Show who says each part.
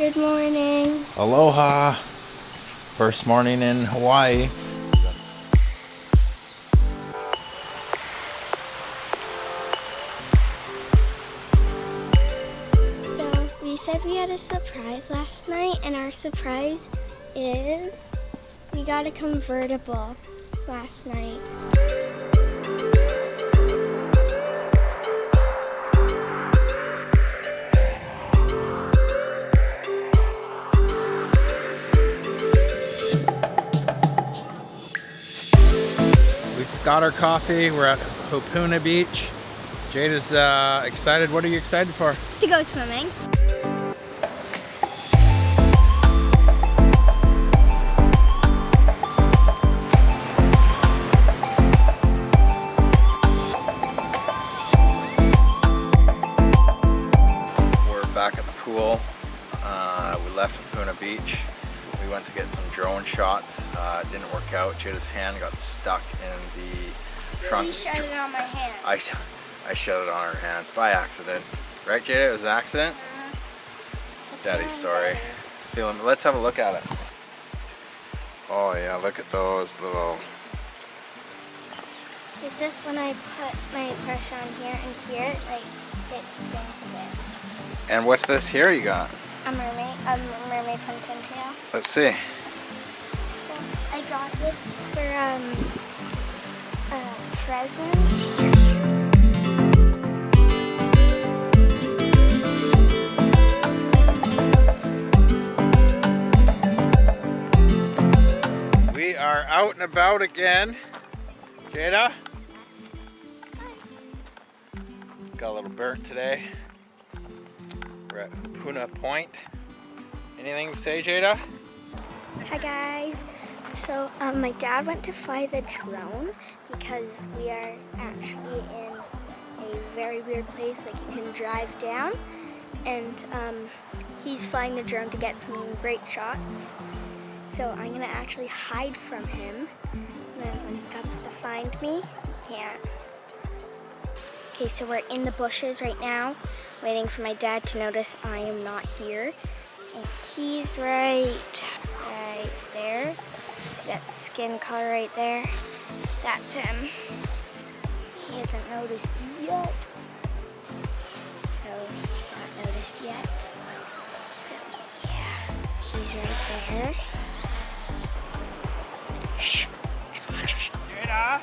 Speaker 1: Good morning.
Speaker 2: Aloha. First morning in Hawaii.
Speaker 1: So we said we had a surprise last night, and our surprise is we got a convertible last night.
Speaker 2: We've got our coffee. We're at Hapuna Beach. Jade is excited. What are you excited for?
Speaker 1: To go swimming.
Speaker 2: We're back at the pool. We left Hapuna Beach. We went to get some drone shots. It didn't work out. Jada's hand got stuck in the trunk.
Speaker 1: You shut it on my hand.
Speaker 2: I shut it on her hand by accident. Right, Jada? It was an accident? Daddy's sorry. Let's have a look at it. Oh yeah, look at those little...
Speaker 1: It's just when I put my pressure on here and here, like it spins a bit.
Speaker 2: And what's this here you got?
Speaker 1: A mermaid from Tintail.
Speaker 2: Let's see.
Speaker 1: So I got this for a present.
Speaker 2: We are out and about again. Jada? Got a little burnt today. We're at Hapuna Point. Anything to say, Jada?
Speaker 1: Hi guys. So my dad went to fly the drone because we are actually in a very weird place, like you can drive down, and he's flying the drone to get some great shots. So I'm gonna actually hide from him, and then when he comes to find me, he can't. Okay, so we're in the bushes right now, waiting for my dad to notice I am not here. And he's right there. See that skin color right there? That's him. He hasn't noticed yet. So he's not noticed yet. So yeah, he's right there. Shh, everyone shush.
Speaker 2: Jada?